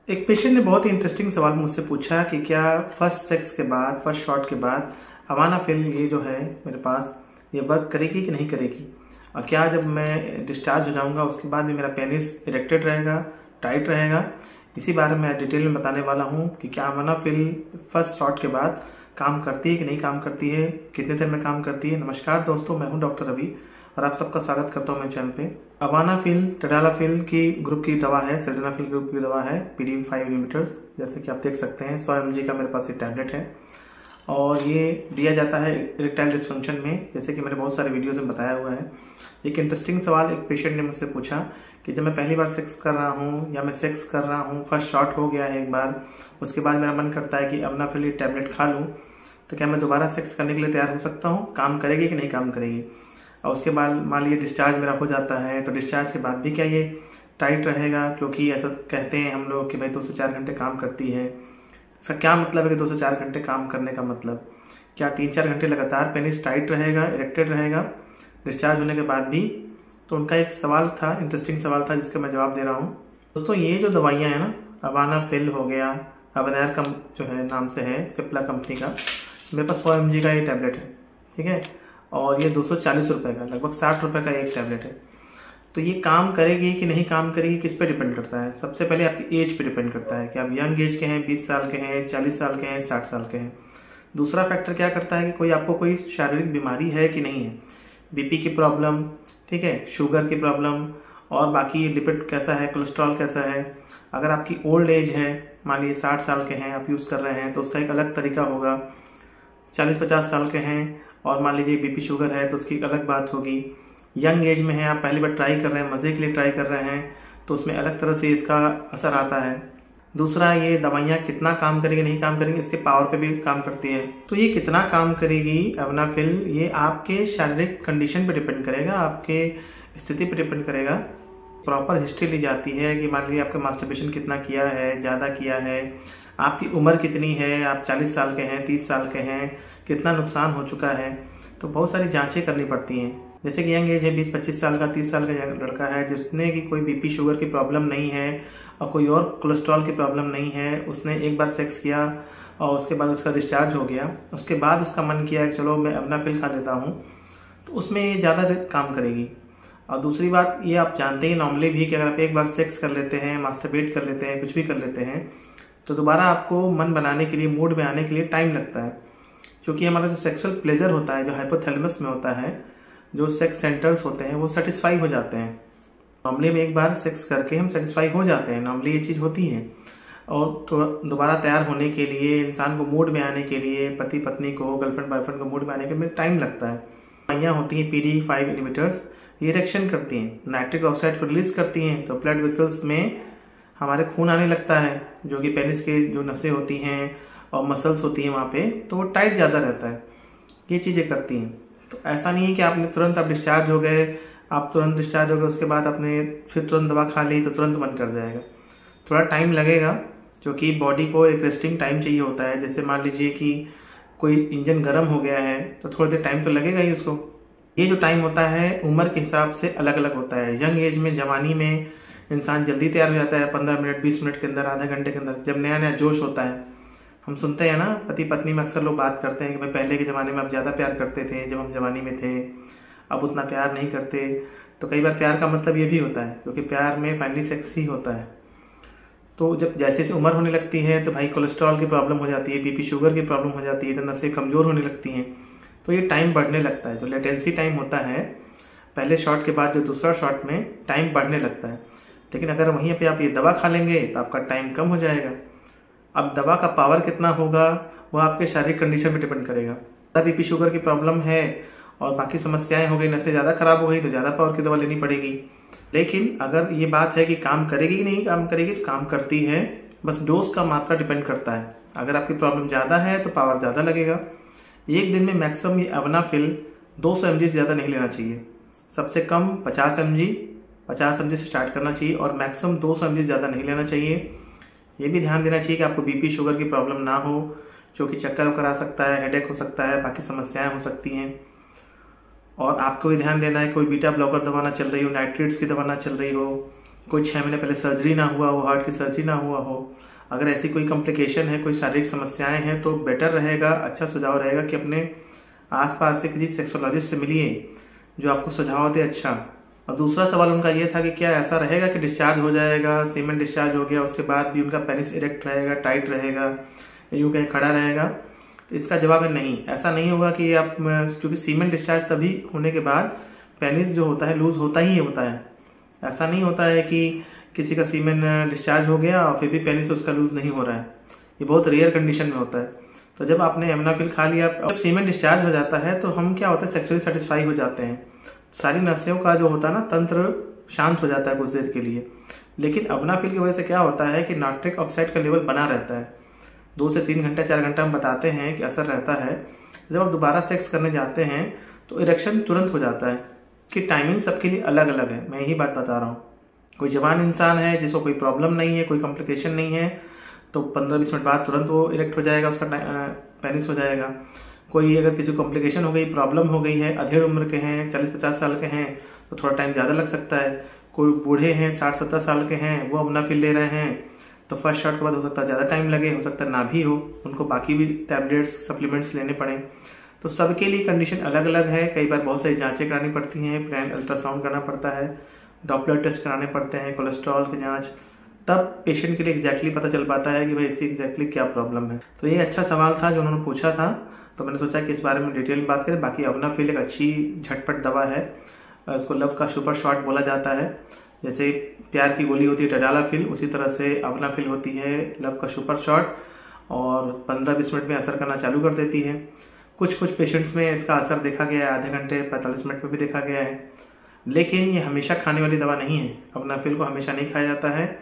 एक पेशेंट ने बहुत ही इंटरेस्टिंग सवाल मुझसे पूछा कि क्या फर्स्ट सेक्स के बाद, फर्स्ट शॉट के बाद अवानाफिल ये जो है मेरे पास, ये वर्क करेगी कि नहीं करेगी, और क्या जब मैं डिस्चार्ज हो जाऊंगा उसके बाद भी मेरा पेनिस इरेक्टेड रहेगा, टाइट रहेगा। इसी बारे में डिटेल में बताने वाला हूँ कि क्या अवानाफिल फर्स्ट शॉट के बाद काम करती है कि नहीं काम करती है, कितने देर में काम करती है। नमस्कार दोस्तों, मैं हूँ डॉक्टर रवि और आप सबका स्वागत करता हूँ मेरे चैनल पे। अवानाफिल टडालाफिल की ग्रुप की दवा है, सिल्डेनाफिल ग्रुप की दवा है, पीडी 5 मिलीमीटर्स, जैसे कि आप देख सकते हैं 100 mg का मेरे पास ये टैबलेट है और ये दिया जाता है इरेक्टाइल डिस्फंक्शन में, जैसे कि मैंने बहुत सारे वीडियोस में बताया हुआ है। एक इंटरेस्टिंग सवाल एक पेशेंट ने मुझसे पूछा कि जब मैं पहली बार सेक्स कर रहा हूँ या मैं सेक्स कर रहा हूँ, फर्स्ट शॉट हो गया है एक बार, उसके बाद मेरा मन करता है कि अवानाफिल ये टैबलेट खा लूँ, तो क्या मैं दोबारा सेक्स करने के लिए तैयार हो सकता हूँ, काम करेगी कि नहीं काम करेगी। और उसके बाद मान लीजिए डिस्चार्ज मेरा हो जाता है, तो डिस्चार्ज के बाद भी क्या ये टाइट रहेगा, क्योंकि ऐसा कहते हैं हम लोग कि भाई 2 से 4 घंटे काम करती है। इसका क्या मतलब है कि 2 से 4 घंटे काम करने का मतलब, क्या 3-4 घंटे लगातार पेनिस टाइट रहेगा, इरेक्टेड रहेगा डिस्चार्ज होने के बाद भी। तो उनका एक सवाल था, इंटरेस्टिंग सवाल था, जिसका मैं जवाब दे रहा हूँ। दोस्तों ये जो दवाइयाँ हैं ना, अवानाफिल हो गया, अवेनायर कम जो है नाम से है, सिप्ला कंपनी का, मेरे पास 100 mg का ये टैबलेट है, ठीक है, और ये 240 रुपये का, लगभग 60 रुपये का एक टैबलेट है। तो ये काम करेगी कि नहीं काम करेगी, किस पे डिपेंड करता है। सबसे पहले आपकी एज पे डिपेंड करता है कि आप यंग एज के हैं, 20 साल के हैं, 40 साल के हैं, 60 साल के हैं। दूसरा फैक्टर क्या करता है कि आपको कोई शारीरिक बीमारी है कि नहीं है, बीपी की प्रॉब्लम, ठीक है, शुगर की प्रॉब्लम, और बाकी लिपिड कैसा है, कोलेस्ट्रॉल कैसा है। अगर आपकी ओल्ड एज है, मान लीजिए 60 साल के हैं, आप यूज़ कर रहे हैं, तो उसका एक अलग तरीका होगा। 40-50 साल के हैं और मान लीजिए बीपी शुगर है, तो उसकी एक अलग बात होगी। यंग एज में है, आप पहली बार ट्राई कर रहे हैं, मज़े के लिए ट्राई कर रहे हैं, तो उसमें अलग तरह से इसका असर आता है। दूसरा, ये दवाइयाँ कितना काम करेंगी नहीं काम करेंगी, इसके पावर पे भी काम करती है। तो ये कितना काम करेगी अवानाफिल, ये आपके शारीरिक कंडीशन पे डिपेंड करेगा, आपके स्थिति पे डिपेंड करेगा। प्रॉपर हिस्ट्री ली जाती है कि मान लीजिए आपका मास्टरबेशन कितना किया है, ज़्यादा किया है, आपकी उम्र कितनी है, आप 40 साल के हैं, 30 साल के हैं, कितना नुकसान हो चुका है। तो बहुत सारी जांचें करनी पड़ती हैं। जैसे कि यंग एज है, 20-25 साल का, 30 साल का लड़का है, जिसने की कोई बीपी शुगर की प्रॉब्लम नहीं है और कोई और कोलेस्ट्रॉल की प्रॉब्लम नहीं है, उसने एक बार सेक्स किया और उसके बाद उसका डिस्चार्ज हो गया, उसके बाद उसका मन किया कि चलो मैं अवानाफिल खा लेता हूँ, तो उसमें ये ज़्यादा देर काम करेगी। और दूसरी बात ये आप जानते हैं नॉर्मली भी कि अगर आप एक बार सेक्स कर लेते हैं, मास्टरबेट कर लेते हैं, कुछ भी कर लेते हैं, तो दोबारा आपको मन बनाने के लिए, मूड में आने के लिए टाइम लगता है, क्योंकि हमारा जो सेक्सुअल प्लेजर होता है, जो हाइपोथैलेमस में होता है, जो सेक्स सेंटर्स होते हैं, वो सेटिस्फाई हो जाते हैं। नॉर्मली में एक बार सेक्स करके हम सेटिस्फाई हो जाते हैं, नॉर्मली ये चीज़ होती है। और तो दोबारा तैयार होने के लिए, इंसान को मूड में आने के लिए, पति पत्नी को, गर्लफ्रेंड बॉयफ्रेंड को मूड में आने के लिए टाइम लगता है। दवाइयाँ होती हैं पीडी 5 मिलीमीटर्स, ये इरेक्शन करती हैं, नाइट्रिक ऑक्साइड को रिलीज करती हैं, तो ब्लड वेसल्स में हमारे खून आने लगता है, जो कि पेनिस के जो नसें होती हैं और मसल्स होती हैं वहाँ पे, तो वो टाइट ज़्यादा रहता है। ये चीज़ें करती हैं। तो ऐसा नहीं है कि आपने तुरंत आप डिस्चार्ज हो गए, आप तुरंत डिस्चार्ज हो गए, उसके बाद आपने फिर तुरंत दवा खा ली तो तुरंत मन कर जाएगा। थोड़ा टाइम लगेगा, क्योंकि बॉडी को एक रेस्टिंग टाइम चाहिए होता है। जैसे मान लीजिए कि कोई इंजन गर्म हो गया है, तो थोड़ी देर टाइम तो लगेगा ही उसको। ये जो टाइम होता है उम्र के हिसाब से अलग अलग होता है। यंग एज में, जवानी में इंसान जल्दी तैयार हो जाता है, 15 मिनट 20 मिनट के अंदर, आधे घंटे के अंदर, जब नया नया जोश होता है। हम सुनते हैं ना, पति पत्नी में अक्सर लोग बात करते हैं कि भाई पहले के ज़माने में आप ज़्यादा प्यार करते थे जब हम जवानी में थे, अब उतना प्यार नहीं करते। तो कई बार प्यार का मतलब ये भी होता है, क्योंकि प्यार में फाइनली सेक्स ही होता है। तो जब जैसे जैसे उम्र होने लगती है, तो भाई कोलेस्ट्रॉल की प्रॉब्लम हो जाती है, बीपी शुगर की प्रॉब्लम हो जाती है, तो नसें कमज़ोर होने लगती हैं, तो ये टाइम बढ़ने लगता है। जो लेटेंसी टाइम होता है पहले शॉट के बाद, जो दूसरा शॉट में टाइम बढ़ने लगता है। लेकिन अगर वहीं पे आप ये दवा खा लेंगे तो आपका टाइम कम हो जाएगा। अब दवा का पावर कितना होगा वो आपके शारीरिक कंडीशन पे डिपेंड करेगा। बीपी शुगर की प्रॉब्लम है और बाकी समस्याएं हो गई, नसें ज़्यादा खराब हो गई, तो ज़्यादा पावर की दवा लेनी पड़ेगी। लेकिन अगर ये बात है कि काम करेगी कि नहीं काम करेगी, तो काम करती है, बस डोज का मात्रा डिपेंड करता है। अगर आपकी प्रॉब्लम ज़्यादा है तो पावर ज़्यादा लगेगा। एक दिन में मैक्सिमम ये अवानाफिल 200 mg से ज़्यादा नहीं लेना चाहिए। सबसे कम 50 mg से स्टार्ट करना चाहिए और मैक्सिमम 200 mg ज़्यादा नहीं लेना चाहिए। ये भी ध्यान देना चाहिए कि आपको बीपी शुगर की प्रॉब्लम ना हो, क्योंकि चक्कर वक्कर आ सकता है, हेडेक हो सकता है, बाकी समस्याएं हो सकती हैं। और आपको भी ध्यान देना है कोई बीटा ब्लॉकर दवा ना चल रही हो, नाइट्रेट्स की दवा ना चल रही हो, कोई 6 महीने पहले सर्जरी ना हुआ हो, हार्ट की सर्जरी ना हुआ हो, अगर ऐसी कोई कॉम्प्लिकेशन है, कोई शारीरिक समस्याएं हैं, तो बेटर रहेगा, अच्छा सुझाव रहेगा कि अपने आसपास से किसी सेक्सोलॉजिस्ट से मिलिए जो आपको सुझाव दे अच्छा। और दूसरा सवाल उनका ये था कि क्या ऐसा रहेगा कि डिस्चार्ज हो जाएगा, सीमेन डिस्चार्ज हो गया उसके बाद भी उनका पेनिस इरेक्ट रहेगा, टाइट रहेगा, यूँ कहीं खड़ा रहेगा? तो इसका जवाब है नहीं, ऐसा नहीं होगा कि आप, क्योंकि सीमेन डिस्चार्ज तभी होने के बाद पेनिस जो होता है लूज होता ही होता है। ऐसा नहीं होता है कि किसी का सीमेन डिस्चार्ज हो गया और फिर भी पेनिस उसका लूज नहीं हो रहा है, ये बहुत रेयर कंडीशन में होता है। तो जब आपने एमनाफिल खा लिया, जब सीमेन डिस्चार्ज हो जाता है तो हम क्या होता है, सेक्सुअली सेटिस्फाई हो जाते हैं, सारी नसों का जो होता है ना तंत्र शांत हो जाता है कुछ देर के लिए। लेकिन एमनाफिल की वजह से क्या होता है कि नाइट्रिक ऑक्साइड का लेवल बना रहता है, 2 से 3 घंटा 4 घंटा हम बताते हैं कि असर रहता है। जब आप दोबारा सेक्स करने जाते हैं तो इरेक्शन तुरंत हो जाता है। कि टाइमिंग सबके लिए अलग अलग है, मैं यही बात बता रहा हूँ। कोई जवान इंसान है जिसको कोई प्रॉब्लम नहीं है, कोई कॉम्प्लिकेशन नहीं है, तो 15-20 मिनट बाद तुरंत वो इरेक्ट हो जाएगा, उसका पेनिस हो जाएगा। कोई अगर किसी कॉम्प्लिकेशन हो गई, प्रॉब्लम हो गई है, अधेड़ उम्र के हैं, 40-50 साल के हैं, तो थोड़ा टाइम ज़्यादा लग सकता है। कोई बूढ़े हैं, 60-70 साल के हैं, वो एमनाफिल ले रहे हैं, तो फर्स्ट शॉट के बाद हो सकता है ज़्यादा टाइम लगे, हो सकता है ना भी हो, उनको बाकी भी टैबलेट्स सप्लीमेंट्स लेने पड़े। तो सबके लिए कंडीशन अलग अलग है। कई बार बहुत सारी जांचें करानी पड़ती हैं, प्लान अल्ट्रासाउंड करना पड़ता है, डॉपलर टेस्ट कराने पड़ते हैं, कोलेस्ट्रॉल की जांच, तब पेशेंट के लिए एग्जैक्टली पता चल पाता है कि भाई इसकी एग्जैक्टली क्या प्रॉब्लम है। तो ये अच्छा सवाल था जो उन्होंने पूछा था, तो मैंने सोचा कि इस बारे में डिटेल में बात करें। बाकी एमनाफिल एक अच्छी झटपट दवा है, इसको लव का सुपर शॉट बोला जाता है। जैसे प्यार की गोली होती है टडालाफिल, उसी तरह से एमनाफिल होती है लव का सुपर शॉट, और 15-20 मिनट में असर करना चालू कर देती है। कुछ पेशेंट्स में इसका असर देखा गया है आधे घंटे 45 मिनट में भी देखा गया है। लेकिन ये हमेशा खाने वाली दवा नहीं है, एमनाफिल को हमेशा नहीं खाया जाता है।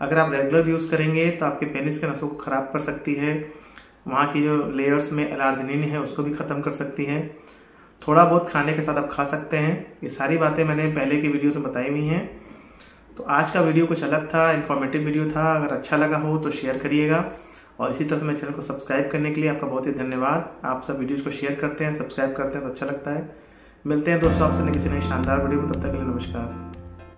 अगर आप रेगुलर यूज़ करेंगे तो आपके पेनिस के नसों को ख़राब कर सकती है, वहाँ की जो लेयर्स में एलार्जिनिन है उसको भी ख़त्म कर सकती है। थोड़ा बहुत खाने के साथ आप खा सकते हैं। ये सारी बातें मैंने पहले की वीडियो में बताई हुई हैं। तो आज का वीडियो कुछ अलग था, इन्फॉर्मेटिव वीडियो था। अगर अच्छा लगा हो तो शेयर करिएगा, और इसी तरह से मेरे चैनल को सब्सक्राइब करने के लिए आपका बहुत ही धन्यवाद। आप सब वीडियोज़ को शेयर करते हैं, सब्सक्राइब करते हैं तो अच्छा लगता है। मिलते हैं दोस्तों आपसे किसी नई शानदार वीडियो में, तब तक के लिए नमस्कार।